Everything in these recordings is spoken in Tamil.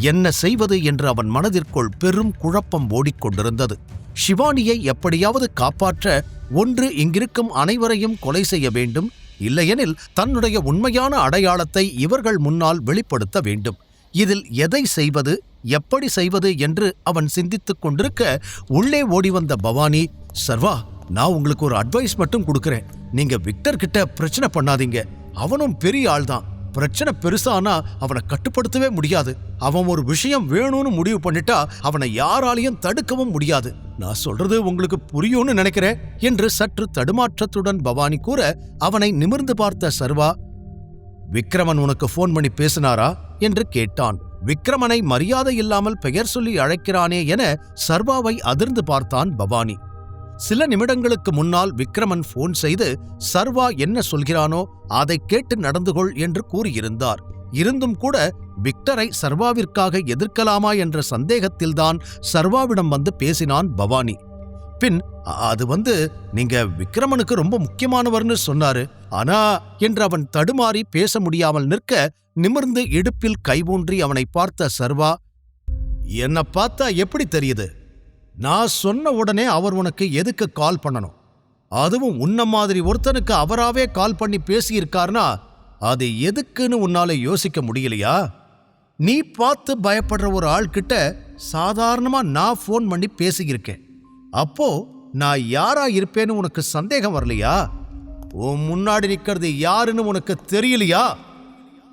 என்ன செய்வது என்று அவன் மனதிற்குள் பெரும் குழப்பம் ஓடிக்கொண்டிருந்தது. ஷிவானியை எப்படியாவது காப்பாற்ற ஒன்று இங்கிருக்கும் அனைவரையும் கொலை செய்ய வேண்டும், இல்லையெனில் தன்னுடைய உண்மையான அடையாளத்தை இவர்கள் முன்னால் வெளிப்படுத்த வேண்டும். இதில் எதை செய்வது, எப்படி செய்வது என்று அவன் சிந்தித்துக் கொண்டிருக்க உள்ளே ஓடிவந்த பவானி, சர்வா, நான் உங்களுக்கு ஒரு அட்வைஸ் மட்டும் கொடுக்கறேன். நீங்க விக்டர் கிட்ட பிரச்சனை பண்ணாதீங்க. அவனும் பெரிய ஆள்தான். பிரச்சனை பெருசானா அவனை கட்டுப்படுத்தவே முடியாது. அவன் ஒரு விஷயம் வேணும்னு முடிவு பண்ணிட்டா அவனை யாராலையும் தடுக்கவும் முடியாது. நான் சொல்றது உங்களுக்கு புரியும்னு நினைக்கிறேன் என்று சற்று தடுமாற்றத்துடன் பவானி கூற அவனை நிமிர்ந்து பார்த்த சர்வா, விக்ரமன் உனக்கு போன் பண்ணி பேசினாரா என்று கேட்டான். விக்ரமனை மரியாதை இல்லாமல் பெயர் சொல்லி அழைக்கிறானே என சர்வாவை அதிர்ந்து பார்த்தான் பவானி. சில நிமிடங்களுக்கு முன்னால் விக்ரமன் போன் செய்து சர்வா என்ன சொல்கிறானோ அதை கேட்டு நடந்து கொள் என்று கூறியிருந்தார். இருந்தும் கூட விக்டரை சர்வாவிற்காக எதிர்க்கலாமா என்ற சந்தேகத்தில்தான் சர்வாவிடம் வந்து பேசினான் பவானி. பின் அது நீங்க விக்ரமனுக்கு ரொம்ப முக்கியமானவர்னு சொன்னாரு, ஆனா என்று அவன் தடுமாறி பேச முடியாமல் நிற்க நிமிர்ந்து இடுப்பில் கைவூன்றி அவனை பார்த்த சர்வா, என்ன பார்த்தா எப்படி தெரியுது? நான் சொன்ன உடனே அவர் உனக்கு எதுக்கு கால் பண்ணணும்? அதுவும் உன்ன மாதிரி ஒருத்தனுக்கு அவராவே கால் பண்ணி பேசியிருக்காருனா அது எதுக்குன்னு உன்னால யோசிக்க முடியலையா? நீ பார்த்து பயப்படுற ஒரு ஆள்கிட்ட சாதாரணமா நான் போன் பண்ணி பேசியிருக்கேன். அப்போ நான் யாரா இருப்பேன்னு உனக்கு சந்தேகம் வரலையா? உன் முன்னாடி நிற்கிறது யாருன்னு உனக்கு தெரியலையா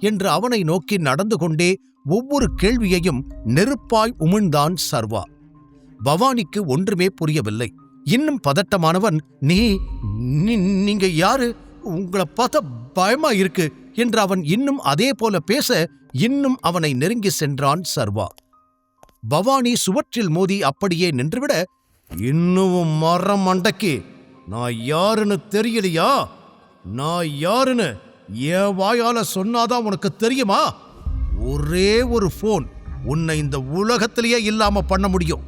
என்று அவனை நோக்கி நடந்து கொண்டே ஒவ்வொரு கேள்வியையும் நெருப்பாய் உமிழ்ந்தான் சர்வா. பவானிக்கு ஒன்றுமே புரியவில்லை. இன்னும் பதட்டமானவன், நீங்க யாரு? உங்களை பார்த்த பயமா இருக்கு என்று அவன் இன்னும் அதே போல பேச இன்னும் அவனை நெருங்கி சென்றான் சர்வா. பவானி சுவற்றில் மோதி அப்படியே நின்றுவிட, இன்னும் மரம் மண்டக்கி நான் யாருன்னு தெரியலையா? நான் யாருன்னு என் வாயால சொன்னாதான் உனக்கு தெரியுமா? ஒரே ஒரு போன் உன்னை இந்த உலகத்திலேயே இல்லாம பண்ண முடியும்.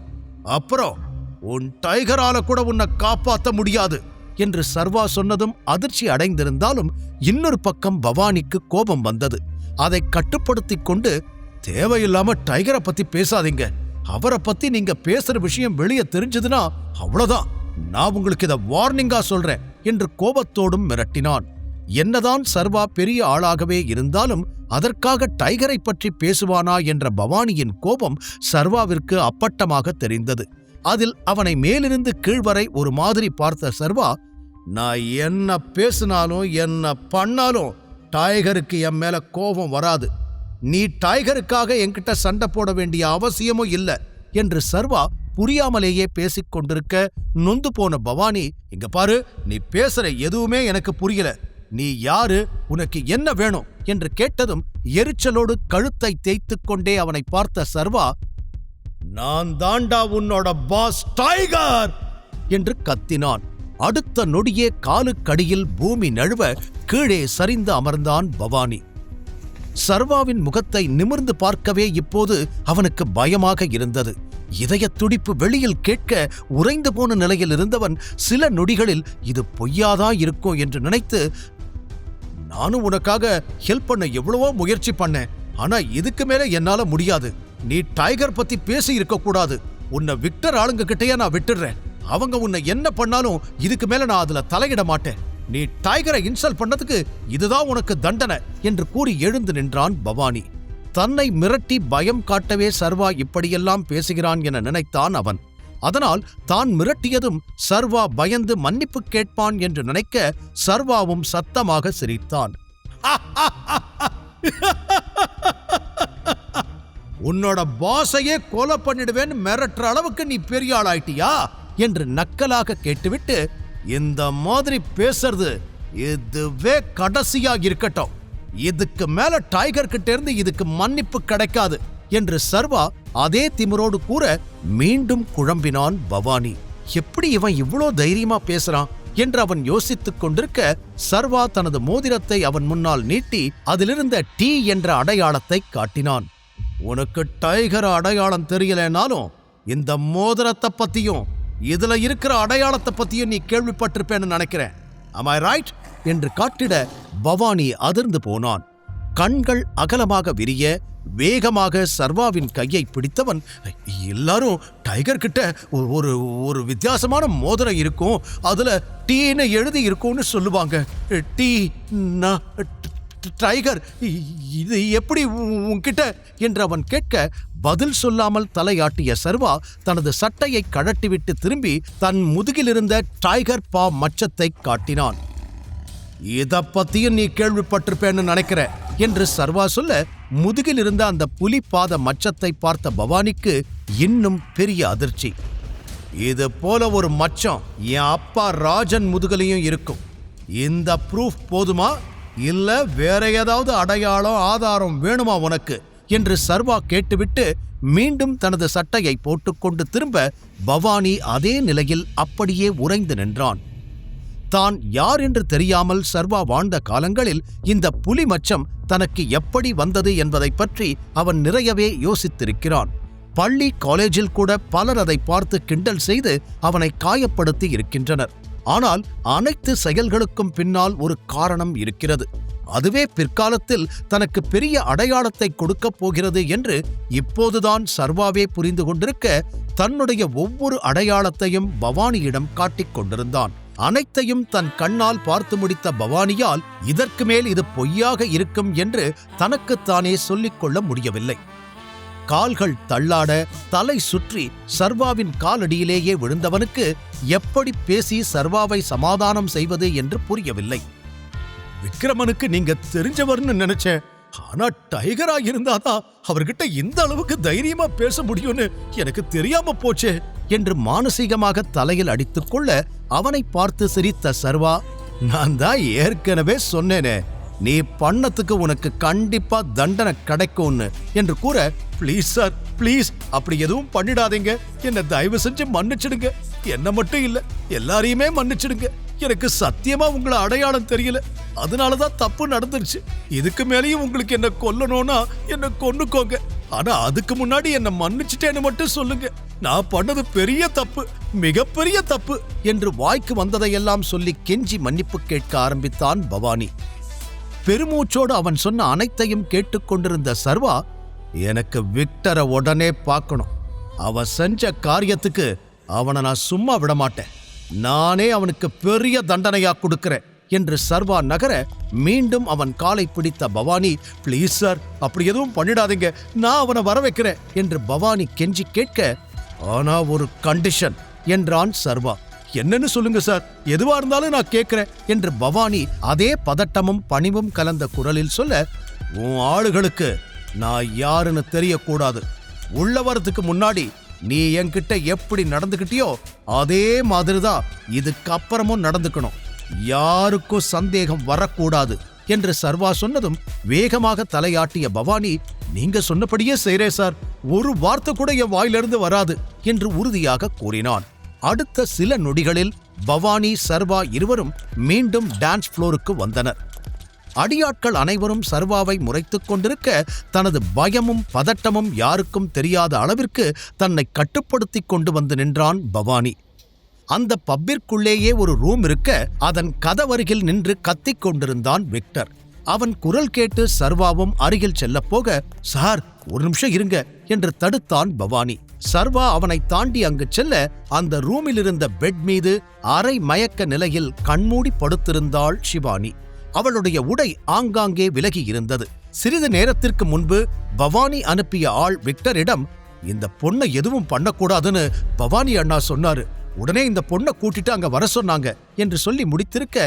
அப்புறம் உன் டைகரால கூட உன்னை காப்பாற்ற முடியாது என்று சர்வா சொன்னதும் அதிர்ச்சி அடைந்திருந்தாலும் இன்னொரு பக்கம் பவானிக்கு கோபம் வந்தது. அதை கட்டுப்படுத்திக் கொண்டு, தேவையில்லாம டைகரை பத்தி பேசாதீங்க. அவரை பத்தி நீங்க பேசுற விஷயம் வெளியே தெரிஞ்சதுன்னா அவ்வளவுதான். நான் உங்களுக்கு இதை வார்னிங்கா சொல்றேன் என்று கோபத்தோடும் மிரட்டினான். என்னதான் சர்வா பெரிய ஆளாகவே இருந்தாலும் அதற்காக டைகரை பற்றி பேசுவானா என்ற பவானியின் கோபம் சர்வாவிற்கு அப்பட்டமாக தெரிந்தது. அதில் அவனை மேலிருந்து கீழ்வரை ஒரு மாதிரி பார்த்த சர்வா, நான் என்ன பேசினாலும் என்ன பண்ணாலும் டைகருக்கு என் மேல கோபம் வராது. நீ டைகருக்காக என்கிட்ட சண்டை போட வேண்டிய அவசியமும் இல்லை என்று சர்வா புரியாமலேயே பேசிக் கொண்டிருக்க நொந்து போன பவானி, இங்க பாரு, நீ பேசுற எதுவுமே எனக்கு புரியல. நீ யாரு? உனக்கு என்ன வேணும் என்று கேட்டதும் எரிச்சலோடு கழுத்தை தேய்த்துக் கொண்டே அவனை பார்த்த சர்வா, நான் தாண்டா உன்னோட பாஸ் டைகர் என்று கத்தினான். அடுத்த நொடியே காலுக்கடியில் பூமி நழுவ கீழே சரிந்து அமர்ந்தான் பவானி. சர்வாவின் முகத்தை நிமிர்ந்து பார்க்கவே இப்போது அவனுக்கு பயமாக இருந்தது. இதயத் துடிப்பு வெளியில் கேட்க உறைந்து போன நிலையில் இருந்தவன் சில நொடிகளில் இது பொய்யாதா இருக்கும் என்று நினைத்து, நானும் உனக்காக ஹெல்ப் பண்ண எவ்வளவோ முயற்சி பண்ணேன், ஆனா இதுக்கு மேல என்னால முடியாது. நீ டைகர் பத்தி பேசி இருக்க கூடாது. உன்னை விக்டர் ஆளுங்க கிட்டயே நான் விட்டுடுறேன். அவங்க உன்னை என்ன பண்ணாலும் இதுக்கு மேல நான் அதுல தலையிட மாட்டேன். நீ டைகரை இன்சல்ட் பண்ணதுக்கு இதுதான் உனக்கு தண்டனை என்று கூறி எழுந்து நின்றான் பவானி. தன்னை மிரட்டி பயம் காட்டவே சர்வா இப்படியெல்லாம் பேசுகிறான் என நினைத்தான் அவன். அதனால் தான் மிரட்டியதும் சர்வா பயந்து மன்னிப்பு கேட்பான் என்று நினைக்க சர்வாவும் சத்தமாக சிரித்தான். உன்னோட பாஸையே கொலை பண்ணிடுவேன் மிரட்டுற அளவுக்கு நீ பெரிய ஆளாயிட்டியா என்று நக்கலாக கேட்டுவிட்டு, இந்த மாதிரி பேசுறது இதுவே கடைசியா இருக்கட்டும். இதுக்கு மேல டைகர் கிட்ட இருந்து இதுக்கு மன்னிப்பு கிடைக்காது என்று சர்வா அதே திமிரோடு கூற மீண்டும் குழம்பினான் பவானி. எப்படி இவன் இவ்வளோ தைரியமா பேசுறான் என்று அவன் யோசித்துக் கொண்டிருக்க சர்வா தனது மோதிரத்தை அவன் முன்னால் நீட்டி அதிலிருந்த டி என்ற அடையாளத்தை காட்டினான். உனக்கு டைகர் அடையாளம் தெரியலனாலும் இந்த மோதிரத்தை பத்தியும் இதுல இருக்கிற அடையாளத்தை பத்தியும் நீ கேள்விப்பட்டிருப்பேன்னு நினைக்கிறேன். Am I right? என்று காட்டிட பவானி அதிர்ந்து போனான். கண்கள் அகலமாக விரிய வேகமாக சர்வாவின் கையை பிடித்தவன், எல்லாரும் டைகர் கிட்ட ஒரு ஒரு வித்தியாசமான மோதிரம் இருக்கும், அதுல டீன்னு எழுதி இருக்கும்னு சொல்லுவாங்க. டீ டைகர், இது எப்படி உன்கிட்ட என்று அவன் கேட்க பதில் சொல்லாமல் தலையாட்டிய சர்வா தனது சட்டையை கழட்டிவிட்டு திரும்பி தன் முதுகிலிருந்த டைகர் பா மச்சத்தை காட்டினான். இத பத்தியும் நீ கேள்விப்பட்டிருப்பேன்னு நினைக்கிற என்று சர்வா சொல்ல, முதுகில் இருந்த அந்த புலி பாத மச்சத்தை பார்த்த பவானிக்கு இன்னும் பெரிய அதிர்ச்சி. இது போல ஒரு மச்சம் என் அப்பா ராஜன் முதுகலையும் இருக்கும். இந்த ப்ரூஃப் போதுமா, இல்ல வேற ஏதாவது அடையாளம் ஆதாரம் வேணுமா உனக்கு என்று சர்வா கேட்டுவிட்டு மீண்டும் தனது சட்டையை போட்டுக்கொண்டு திரும்ப பவானி அதே நிலையில் அப்படியே உறைந்து நின்றான். தான் யார் என்று தெரியாமல் சர்வா வாழ்ந்த காலங்களில் இந்த புலி மச்சம் தனக்கு எப்படி வந்தது என்பதை பற்றி அவன் நிறையவே யோசித்திருக்கிறான். பள்ளி காலேஜில் கூட பலர் அதை பார்த்து கிண்டல் செய்து அவனை காயப்படுத்தி இருக்கின்றனர். ஆனால் அனைத்து செயல்களுக்கும் பின்னால் ஒரு காரணம் இருக்கிறது. அதுவே பிற்காலத்தில் தனக்கு பெரிய அடையாளத்தை கொடுக்கப் போகிறது என்று இப்போதுதான் சர்வாவே புரிந்து கொண்டிருக்க, தன்னுடைய ஒவ்வொரு அடையாளத்தையும் பவானியிடம் காட்டிக் கொண்டிருந்தான். அனைத்தையும் தன் கண்ணால் பார்த்து முடித்த பவானியால் இதற்கு மேல் இது பொய்யாக இருக்கும் என்று தனக்குத்தானே சொல்லிக் கொள்ள முடியவில்லை. கால்கள் தள்ளாட தலை சுற்றி சர்வாவின் காலடியிலேயே விழுந்தவனுக்கு எப்படி பேசி சர்வாவை சமாதானம் செய்வது என்று புரியவில்லை. விக்ரமனுக்கு நீங்க தெரிஞ்சவர்னு நினைச்சேன், ஆனா டைகரா இருந்தாதான் அவர்கிட்ட இந்த அளவுக்கு தைரியமா பேச முடியும்னு எனக்கு தெரியாம போச்சே என்று மானசீகமாக தலையில் அடித்துக்கொள்ள அவனை பார்த்து சிரித்த சர்வா, நான் தான் ஏற்கனவே சொன்னேனே, நீ பண்ணத்துக்கு உனக்கு கண்டிப்பா தண்டனை கிடைக்கும்னு என்று கூற, ப்ளீஸ் சார் ப்ளீஸ், அப்படி எதுவும் பண்ணிடாதீங்க, என்ன தயவு செஞ்சு மன்னிச்சிடுங்க, என்ன மட்டும் இல்ல எல்லாரையுமே மன்னிச்சிடுங்க, எனக்கு சத்தியமா உங்களை அடையாளம் தெரியல, அதனாலதான் தப்பு நடந்துருச்சு, இதுக்கு மேலேயும் உங்களுக்கு என்ன கொல்லணும்னா என்ன கொன்னுக்கோங்க, ஆனா அதுக்கு முன்னாடி என்ன மன்னிச்சிட்டேன்னு மட்டும் சொல்லுங்க, நான் பண்ணது பெரிய தப்பு, மிகப்பெரிய தப்பு என்று வாய்க்கு வந்ததையெல்லாம் சொல்லி கெஞ்சி மன்னிப்பு கேட்க ஆரம்பித்தான் பவானி. பெருமூச்சோடு அவன் சொன்ன அனைத்தையும் கேட்டுக்கொண்டிருந்த சர்வா, எனக்கு விக்டரை உடனே பார்க்கணும், அவன் செஞ்ச காரியத்துக்கு அவனை நான் சும்மா விடமாட்டேன், நானே அவனுக்கு பெரிய தண்டனையா கொடுக்கிறேன் என்று சர்வா நகர, மீண்டும் அவன் காலை பிடித்த பவானி, ப்ளீஸ் சார் அப்படி எதுவும் பண்ணிடாதீங்க, நான் அவனை வர வைக்கிறேன் என்று பவானி கெஞ்சி கேட்க, ஆனா ஒரு கண்டிஷன் என்றான் சர்வா. என்னன்னு சொல்லுங்க சார், எதுவா இருந்தாலும் நான் கேட்கிறேன் என்று பவானி அதே பதட்டமும் பணிவும் கலந்த குரலில் சொல்ல, உன் ஆளுகளுக்கு நான் யாருன்னு தெரியக்கூடாது, உள்ள வரதுக்கு முன்னாடி நீ என்கிட்ட எப்படி நடந்துகிட்டியோ அதே மாதிரிதான் இதுக்கப்புறமும் நடந்துக்கணும், யாருக்கும் சந்தேகம் வரக்கூடாது என்று சர்வா சொன்னதும் வேகமாக தலையாட்டிய பவானி, நீங்க சொன்னபடியே செய்றே சார், ஒரு வார்த்தை கூட என் வாயிலிருந்து வராது என்று உறுதியாக கூறினான். அடுத்த சில நொடிகளில் பவானி சர்வா இருவரும் மீண்டும் டான்ஸ் ஃப்ளோருக்கு வந்தனர். அடியாட்கள் அனைவரும் சர்வாவை முறைத்துக் கொண்டிருக்க, தனது பயமும் பதட்டமும் யாருக்கும் தெரியாத அளவிற்கு தன்னை கட்டுப்படுத்தி கொண்டு வந்து நின்றான் பவானி. அந்த பப்பிற்குள்ளேயே ஒரு ரூம் இருக்க, அதன் கதவருகில் நின்று கத்திக் கொண்டிருந்தான் விக்டர். அவன் குரல் கேட்டு சர்வாவும் அருகில் செல்லப்போக, சார் ஒரு நிமிஷம் இருங்க என்று தடுத்தான் பவானி. சர்வா அவனை தாண்டி அங்கு செல்ல, அந்த ரூமில் இருந்த பெட் மீது அரை மயக்க நிலையில் கண்மூடி படுத்திருந்தாள் ஷிவானி. அவளுடைய உடை ஆங்காங்கே விலகி இருந்தது. சிறிது நேரத்திற்கு முன்பு பவானி அனுப்பிய ஆள் விக்டரிடம், இந்த பொண்ணை எதுவும் பண்ணக்கூடாதுன்னு பவானி அண்ணா சொன்னாரு, உடனே இந்த பொண்ணை கூட்டிட்டு அங்க வர சொன்னாங்க என்று சொல்லி முடித்திருக்க,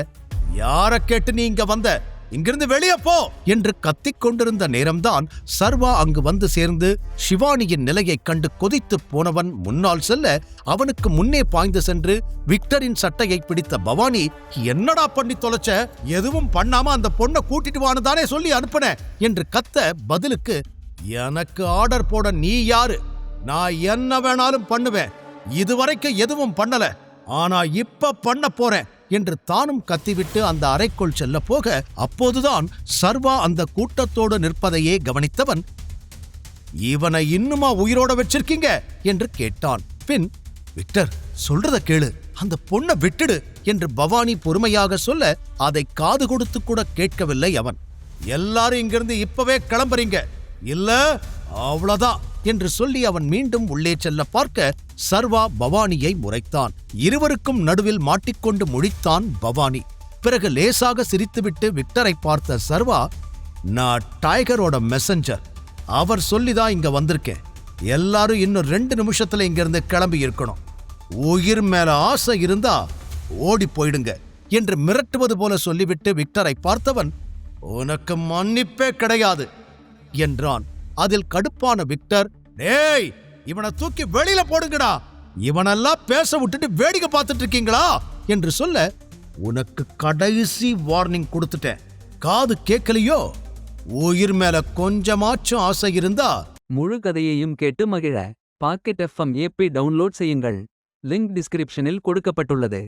யார கேட்டு நீ இங்க வந்த, இங்கிருந்து வெளியே போ என்று கத்திக் கொண்டிருந்த நேரம்தான் சர்வா அங்கு வந்து சேர்ந்து ஷிவானியின் நிலையைக் கண்டு கொதித்து போனவன் முன்னால் செல்ல, அவனுக்கு முன்னே பாய்ந்து சென்று விக்டரின் சட்டையை பிடித்த பவானி, என்னடா பண்ணி தொலைச்ச, எதுவும் பண்ணாம அந்த பொண்ணை கூட்டிட்டு வான்னு தானே சொல்லி அனுப்புன என்று கத்த, பதிலுக்கு, எனக்கு ஆர்டர் போட நீ யாரு, நான் என்ன வேணாலும் பண்ணுவேன், இதுவரைக்கும் எதுவும் பண்ணல, ஆனா இப்ப பண்ண போறேன் என்று தானும் கத்திவிட்டு அந்த அறைக்குள் செல்ல போக, அப்போதுதான் சர்வா அந்த கூட்டத்தோடு நிற்பதையே கவனித்தவன், இவனை இன்னுமா உயிரோட வச்சிருக்கீங்க என்று கேட்டான். பின், விக்டர் சொல்றத கேளு, அந்த பொண்ணை விட்டுடு என்று பவானி பொறுமையாக சொல்ல, அதை காது கொடுத்து கூட கேட்கவில்லை அவன். எல்லாரும் இங்கிருந்து இப்பவே கிளம்புறீங்க, இல்ல அவ்வளவுதான் என்று சொல்லி அவன் மீண்டும் உள்ளே செல்ல பார்க்க சர்வா பவானியை முறைத்தான். இருவருக்கும் நடுவில் மாட்டிக்கொண்டு முழித்தான் பவானி. பிறகு லேசாக சிரித்துவிட்டு விக்டரை பார்த்த சர்வா, நான் டைகரோட மெசஞ்சர், அவர் சொல்லிதான் இங்க வந்திருக்கேன். எல்லாரும் இன்னும் 2 நிமிஷத்துல இங்கிருந்து கிளம்பி இருக்கணும். உயிர் மேல ஆசை இருந்தா ஓடி போயிடுங்க என்று மிரட்டுவது போல சொல்லிவிட்டு விக்டரை பார்த்தவன், உனக்கு மன்னிப்பே கிடையாது என்றான். அதில் கடுப்பான விக்டர், டேய் இவனை தூக்கி வெளியில போடுங்கடா, இவனெல்லாம் பேச விட்டுட்டு வேடிக்கை பார்த்துட்டு இருக்கீங்களா என்று சொல்ல, உனக்கு கடைசி வார்னிங் கொடுத்துட்டேன், காது கேட்கலையோ? உயிர் மேல கொஞ்சமாச்சும் ஆசை இருந்தா முழு கதையையும் கேட்டு மகிழ பாக்கெட் FM ஆப்பை டவுன்லோட் செய்யுங்கள். லிங்க் டிஸ்கிரிப்ஷனில் கொடுக்கப்பட்டுள்ளது.